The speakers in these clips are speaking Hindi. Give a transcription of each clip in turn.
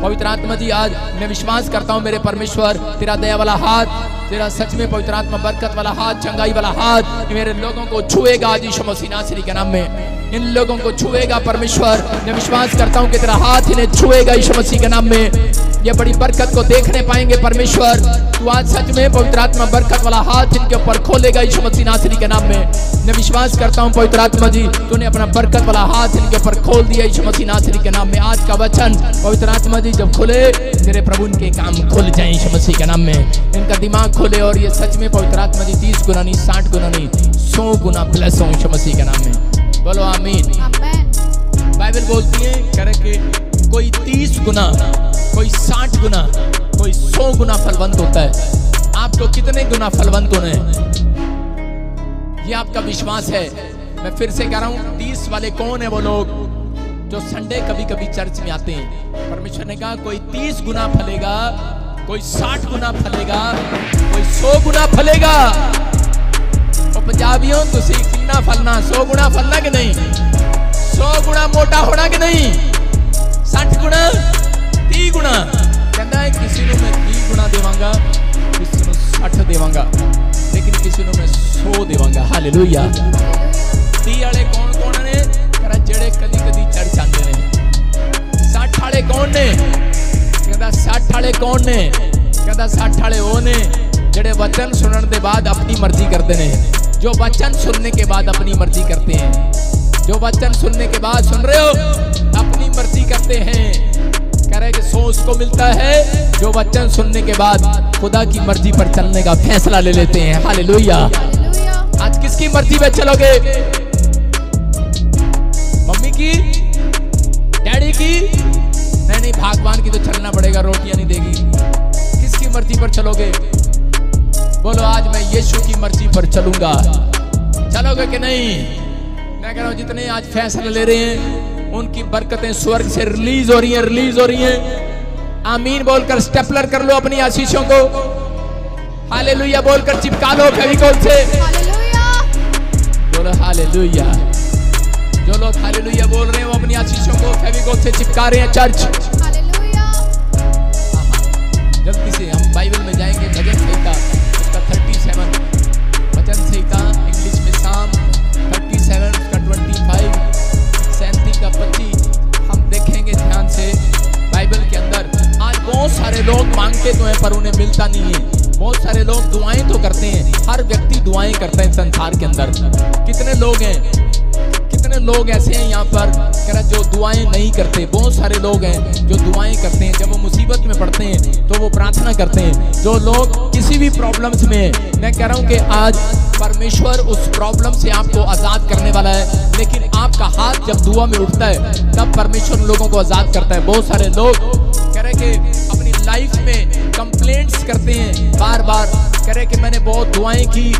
पवित्र आत्मा जी आज मैं विश्वास करता हूँ मेरे परमेश्वर, तेरा दया वाला हाथ, तेरा सच में पवित्र आत्मा बरकत वाला हाथ, चंगाई वाला हाथ मेरे लोगों को छुएगा आज यीशु मसीह नासरी के नाम में। इन लोगों को छुएगा परमेश्वर, मैं विश्वास करता हूँ कि तेरा हाथ इन्हें छुएगा यीशु मसीह के नाम में। ये बड़ी बरकत को देखने पाएंगे परमेश्वर। तू आज सच में पवित्र आत्मा बरकत वाला हाथ इनके ऊपर खोलेगा यीशु मसीह नासरी के नाम में। मैं विश्वास करता हूँ पवित्र आत्मा जी तूने अपना बरकत वाला हाथ इनके ऊपर खोल दिया यीशु मसीह नासरी के नाम में। आज का वचन पवित्र आत्मा जी जब खुले तेरे प्रभु इनके काम खुल जाए यीशु मसीह के नाम में। इनका दिमाग खोले और ये सच में पवित्र आत्मा जी 30 गुना नहीं, 60 गुना नहीं, 100 गुना प्लस हो यीशु मसीह के नाम में। बोलो आमीन। बाइबल बोलती है करे कि कोई 30 गुना, कोई 60 गुना, कोई 100 गुना फलवंत होता है। आपको कितने गुना फलवंत होने हैं ये आपका विश्वास है। मैं फिर से कह रहा हूँ 30 वाले कौन है? वो लोग जो संडे कभी कभी चर्च में आते हैं। परमेश्वर ने कहा कोई 30 गुना फलेगा, कोई 60 गुना फलेगा, कोई 100 गुना फलेगा। और पंजाबियों तुसी कितना फलना? 100 गुना फलना कि नहीं? 100 गुना मोटा होना कि नहीं? 60 गुना, 30 गुना। कहता है किसी को मैं 30 गुना देवांगा, किसी को 60 देवांगा, लेकिन किसी को मैं 100 देवांगा। हालेलुया। 30 वाले कौन कौन ने? करा जेड़े कदी कदी चर्च आंदे ने। 60 वाले कौन ने? कहता 60 वाले कौन ने? कहता 60 वाले वो ने जेड़े वचन सुनने के बाद अपनी मर्जी करते हैं। जो वचन सुनने के बाद अपनी मर्जी करते हैं, जो वचन सुनने के बाद, सुन रहे हो, अपनी मर्जी करते हैं। कह रहे कि 100 उसको मिलता है जो वचन सुनने के बाद खुदा की मर्जी पर चलने का फैसला ले लेते हैं। हालेलुया। आज किसकी मर्जी पे चलोगे? मम्मी की, डैडी की? नहीं, भगवान की तो चलना पड़ेगा, रोटियां नहीं देगी। किसकी मर्जी पर चलोगे? बोलो आज मैं यीशु की मर्जी पर चलूंगा। चलोगे कि नहीं? मैं कह रहा हूं जितने आज फैसला ले रहे हैं उनकी बरकतें स्वर्ग से रिलीज हो रही हैं, रिलीज हो रही हैं। आमीन बोलकर स्टेपलर कर लो अपनी आशीषों को। हालेलुया बोलकर चिपका लो फेविकोल से। बोलो हालेलुया। जो लोग हालेलुया बोल रहे हैं वो अपनी आशीषों को फेविकोल से चिपका रहे हैं। चर्च जल्दी से हम बाइबल में जाएंगे। भजन संहिता उसका 37, वचन संहिता इंग्लिश में साम 37 उसका 25, 37 का 25 हम देखेंगे ध्यान से बाइबल के अंदर। आज बहुत सारे लोग मांगते तो हैं पर उन्हें मिलता नहीं है। बहुत सारे लोग दुआएं तो करते हैं, हर व्यक्ति दुआएं करता है संसार के अंदर। कितने लोग हैं, कितने लोग ऐसे हैं यहाँ पर कह रहा जो दुआएं नहीं करते। बहुत सारे लोग हैं जो दुआएं करते हैं, जब वो मुसीबत में पड़ते हैं तो वो प्रार्थना करते हैं। जो लोग किसी भी प्रॉब्लम्स में, मैं कह रहा हूँ कि आज परमेश्वर उस प्रॉब्लम से आपको आजाद करने वाला है। लेकिन आपका हाथ जब दुआ में उठता है तब परमेश्वर लोगों को आजाद करता है। बहुत सारे लोग कह रहे कि अपनी लाइफ में कंप्लेंट्स करते हैं, बार बार कह रहे कि मैंने बहुत दुआएं की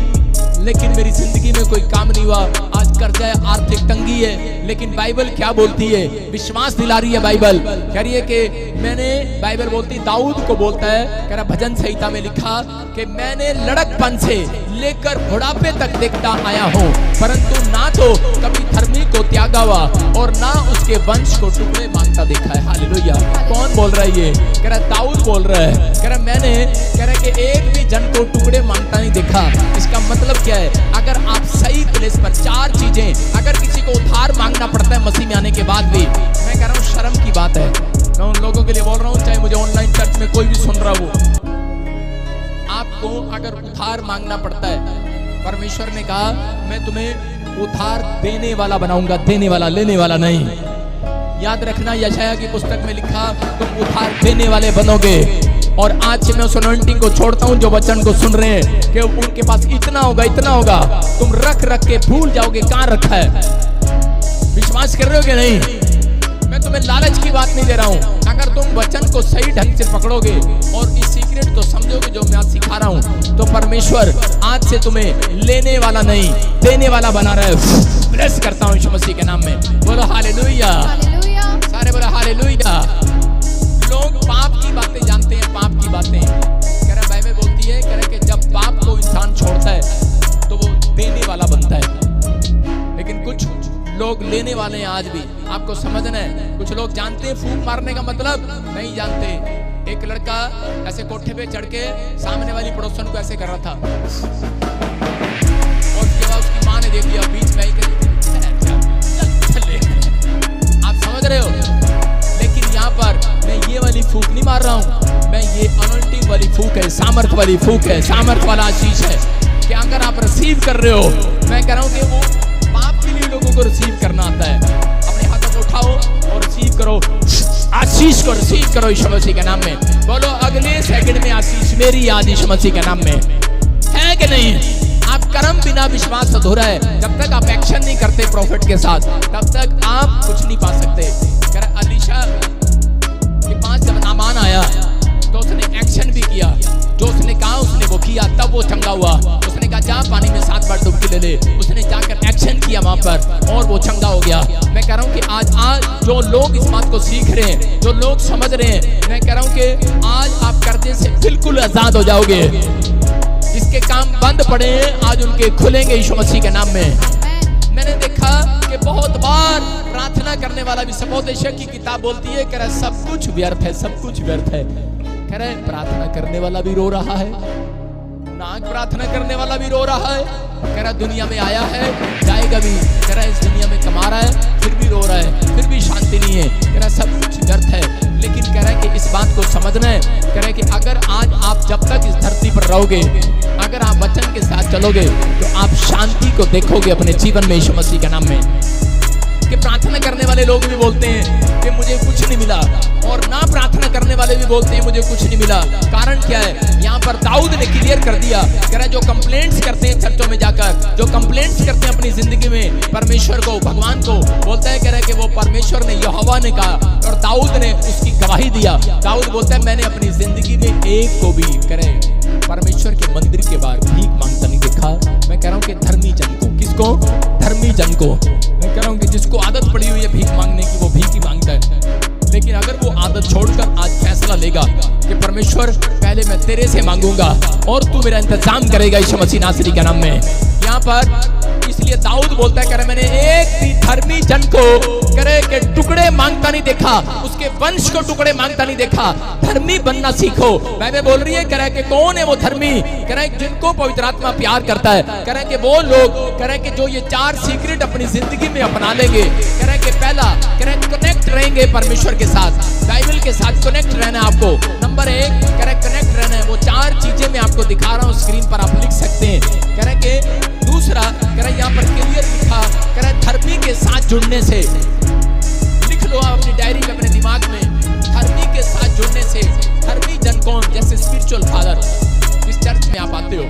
लेकिन मेरी जिंदगी में कोई काम नहीं हुआ। आज कर्जा है, आर्थिक तंगी है, लेकिन बाइबल क्या बोलती है? विश्वास दिला रही है बाइबल। कह रही है कि मैंने, बाइबल बोलती है, दाऊद को बोलता है, कह रहा भजन संहिता में लिखा कि मैंने लड़कपन से लेकर बुढ़ापे तक देखता आया हूँ, परंतु ना तो कभी धर्मी को त्यागा हुआ और ना उसके वंश को टुकड़े मांगता देखा है। हालेलुया। कौन बोल रहा है ये? कह रहा दाऊद बोल रहा है। कह रहा मैंने, कह रहा कि एक भी जन को टुकड़े मांगता नहीं देखा। इसका मतलब क्या है? अगर आप सही प्लेस पर, 4 चीजें, अगर किसी को उधार मांगना पड़ता है मसीह में आने के बाद भी, मैं कह रहा हूँ शर्म की बात है। मैं उन लोगों के लिए बोल रहा हूँ, चाहे मुझे ऑनलाइन चर्च में कोई भी सुन रहा हो, आपको अगर उधार मांगना पड़ता है, परमेश्वर ने कहा मैं तुम्हें उधार देने वाला बनाऊंगा, देने वाला, लेने वाला नहीं। याद रखना यशाया की पुस्तक में लिखा तुम उधार देने वाले बनोगे। और आज से मैं उस अनॉइंटिंग को छोड़ता हूं जो वचन को सुन रहे हैं कि उनके पास इतना होगा, इतना होगा, तुम रख रख के भूल जाओगे कहां रखा है। विश्वास कर रहे हो कि नहीं? मैं तुम्हें लालच की बात नहीं दे रहा हूं। अगर तुम वचन को सही ढंग से पकड़ोगे और इस सीक्रेट को समझोगे जो मैं आज सिखा रहा हूं, तो परमेश्वर आज से तुम्हें लेने वाला नहीं, देने वाला बना रहा है। ब्लेस करता हूं यीशु मसीह के नाम में। बोलो हालेलुया। सारे बोलो हालेलुया। लोग पाप की बातें जानते हैं, पाप की बातें। कह रहा बाइबल बोलती है, कह रहा कि जब पाप को इंसान छोड़ता है तो वो देने वाला बनता है, लेकिन कुछ लोग लेने वाले हैं आज भी, आपको समझना है। कुछ लोग जानते हैं फूंक मारने का मतलब, नहीं जानते। एक लड़का ऐसे कोठे पे चढ़ के सामने वाली पड़ोसन को ऐसे कर रहा था, और उसके बाद उसकी माँ ने देख लिया, बीच में आप समझ रहे हो। लेकिन यहाँ पर मैं ये वाली फूंक नहीं मार रहा हूँ, मैं ये अनॉइंटिंग वाली फूंक है, सामर्थ वाली फूंक है, सामर्थ वाला आशीष है कि अगर आप रिसीव कर रहे हो, मैं कह रहा हूँ कि वो पाप के लिए लोगों को रिसीव करना आता है। अपने हाथों को उठाओ और रिसीव करो, आशीष को रिसीव करो यीशु मसीह के नाम में। बोलो अगले सेकंड में आशीष मेरी याद यीशु मसीह के नाम में है कि नहीं। आप कर्म बिना विश्वास अधूरा है। जब तक आप एक्शन नहीं करते प्रॉफिट के साथ, तब तक आप कुछ नहीं पा सकते। अलीशा के पास जब नामान आया तो उसने एक्शन भी किया, जो उसने कहा उसने वो किया, तब वो चंगा हुआ। उसने कहा जा पानी में 7 बार डुबकी ले ले, उसने जाकर एक्शन किया वहां पर और वो चंगा हो गया। मैं कह रहा हूँ कि आज जो लोग इस बात को सीख रहे हैं, जो लोग समझ रहे हैं, मैं कह रहा हूँ कि आज आप कर्जे से बिल्कुल आजाद हो जाओगे। जिसके काम बंद पड़े हैं आज उनके खुलेंगे यीशु मसीह के नाम में। मैंने देखा कि बहुत बार प्रार्थना करने वाला भी, सपोदेशक की किताब बोलती है, कह रहा सब कुछ व्यर्थ है, सब कुछ व्यर्थ है। कह रहे प्रार्थना करने वाला भी रो रहा है, नाक प्रार्थना करने वाला भी रो रहा है। कह रहा दुनिया में आया है, जाएगा भी। कह रहा इस दुनिया में कमा रहा है, फिर भी रो रहा है, फिर भी शांति नहीं है। कह रहा सब कुछ व्यर्थ है। लेकिन कह रहा है कि इस बात को समझना है, कह रहा है कि अगर आज आप जब तक इस धरती पर रहोगे, अगर आप वचन के साथ चलोगे, तो आप शांति को देखोगे अपने जीवन में यीशु मसीह के नाम में। कि प्रार्थना करने वाले लोग भी बोलते हैं कि मुझे कुछ नहीं मिला, और ना प्रार्थना करने वाले भी बोलते हैं मुझे कुछ नहीं मिला। कारण क्या है? यहाँ पर दाऊद ने क्लियर कर दिया। कह रहा है जो कंप्लेंट्स करते हैं चर्चों में जाकर, जो कंप्लेंट्स करते हैं अपनी जिंदगी में परमेश्वर को, भगवान को, बोलता है कह रहा है कि वो परमेश्वर ने, यहोवा ने कहा, और दाऊद ने उसकी गवाही दिया। दाऊद बोलता है मैंने अपनी जिंदगी में एक को भी करे परमेश्वर के मंदिर के बाहर भीख मांगता नहीं देखा। मैं कह रहा हूँ कि धर्मी जन को, किसको? धर्मी जन को। मैं कह रहा हूँ कि जिसको आदत पड़ी हुई है भीख मांगने की, वो भीख ही मांगता है। लेकिन अगर वो आदत छोड़कर आज फैसला लेगा कि परमेश्वर पहले मैं तेरे से मांगूंगा और तू मेरा इंतजाम करेगा यीशु मसीह नासरी के नाम में। यहाँ पर इसलिए दाऊद बोलता है, कह रहा मैंने एक भी धर्मी जन को करे के टुकड़े मांगता नहीं देखा, उसके वंश को टुकड़े मांगता नहीं देखा। धर्मी बनना सीखो। बाइबल बोल रही है, कह रहा है कि कौन है वो धर्मी? कह रहा है जिनको पवित्र आत्मा प्यार करता है। कह रहा है कि वो लोग, कह रहा है कि जो ये 4 सीक्रेट अपनी जिंदगी में अपना लेंगे। कह रहा है कि पहला, कह रहा है कनेक्ट रहेंगे परमेश्वर के साथ, बाइबल के साथ कनेक्ट रहना है आपको। नंबर 1 कह रहा है कनेक्ट रहना है। वो 4 चीजें मैं आपको दिखा रहा हूँ, स्क्रीन पर आप लिख सकते हैं। कह रहा है कि दूसरा, कह रहा है यहाँ पर क्लियर लिखा, कह रहा है धर्मी के साथ जुड़ने से, लिख लो आप अपनी डायरी में, अपने दिमाग में, धर्मी के साथ जुड़ने से। धर्मी जन कौन? जैसे स्पिरिचुअल फादर, जिस चर्च में आप आते हो।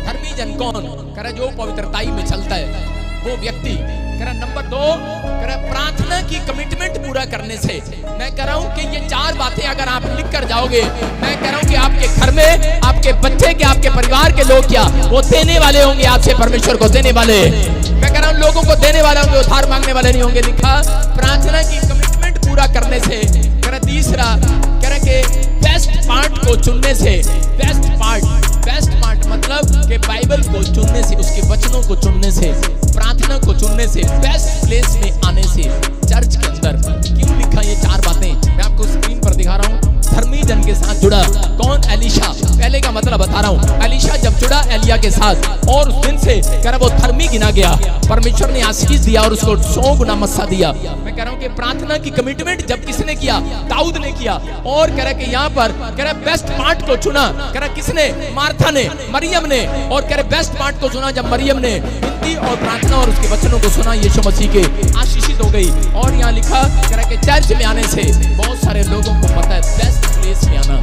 धर्मी जन कौन? कह रहा है जो पवित्रताई में चलता है वो व्यक्ति। कह रहा नंबर 2, कह रहा प्रार्थना की कमिटमेंट पूरा करने से। मैं कह रहा हूं कि ये 4 बातें अगर आप लिख कर जाओगे, मैं कह रहा हूं कि आपके घर में आपके बच्चे के, आपके परिवार के लोग क्या वो देने वाले होंगे आपसे, परमेश्वर को देने वाले। मैं कह रहा हूं लोगों को देने वाले होंगे, उधार मांगने वाले नहीं होंगे। लिखा प्रार्थना की कमिटमेंट पूरा करने से। कह रहा तीसरा, कह रहा कि बेस्ट पार्ट को चुनने से। बेस्ट पार्ट मतलब कि बाइबल को चुनने से, उसके वचनों को चुनने से, प्रार्थना को चुनने से, बेस्ट प्लेस में आने से, चर्च के अंदर। क्यों लिखा ये 4 बातें? मैं आपको स्क्रीन पर दिखा रहा हूँ। धर्मी जन के साथ जुड़ा कौन? एलीशा। पहले का मतलब बता रहा हूँ। एलीशा जब जुड़ा एलिया के साथ, और उस दिन से कह रहा वो धर्मी गिना गया। परमेश्वर ने आशीष दिया और उसको 100 गुना मस्सा दिया। मैं कह रहा हूँ कि प्रार्थना की कमिटमेंट जब किसने किया? दाऊद ने किया। और कह रहा कि यहाँ पर कह रहा बेस्ट पार्ट को चुना। कह रहा किसने? मार्था ने, मरियम ने। और कह रहे बेस्ट पार्ट को चुना जब मरियम ने विनती और प्रार्थना और उसके वचनों को सुना, यीशु मसीह के आशीषित हो गई। और यहाँ लिखा, कह रहा कि चर्च में आने से बहुत सारे लोगों को पता है बेस्ट प्लेस में आना।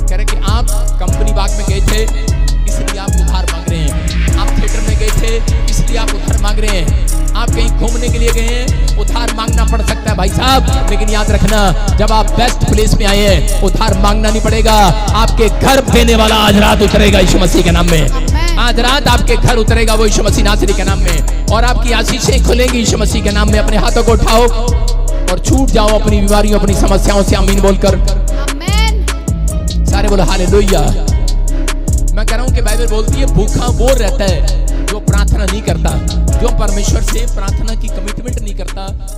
कह रहे कि आप कंपनी बाग में गए थे इसलिए आप उधार मांग रहे हैं, आप थिएटर में गए थे इसलिए आप उधार मांग रहे हैं, आप कहीं घूमने के लिए गए हैं, उधार मांगना पड़ सकता है भाई साहब। लेकिन याद रखना, जब आप बेस्ट प्लेस में आए हैं उधार मांगना नहीं पड़ेगा। आपके घर देने वाला आज रात उतरेगा यीशु मसीह के नाम में। आज रात आपके घर उतरेगा वो यीशु मसीह नासरी के नाम में, और आपकी आशीषें खुलेंगी यीशु मसीह के नाम में। अपने हाथों को उठाओ और छूट जाओ अपनी बीमारियों, अपनी समस्याओं से। आमीन बोलकर सारे बोलो हालेलुया। मैं कह रहा हूं कि बाइबल बोलती है भूखा वो रहता है जो प्रार्थना नहीं करता, जो परमेश्वर से प्रार्थना की कमिटमेंट नहीं करता।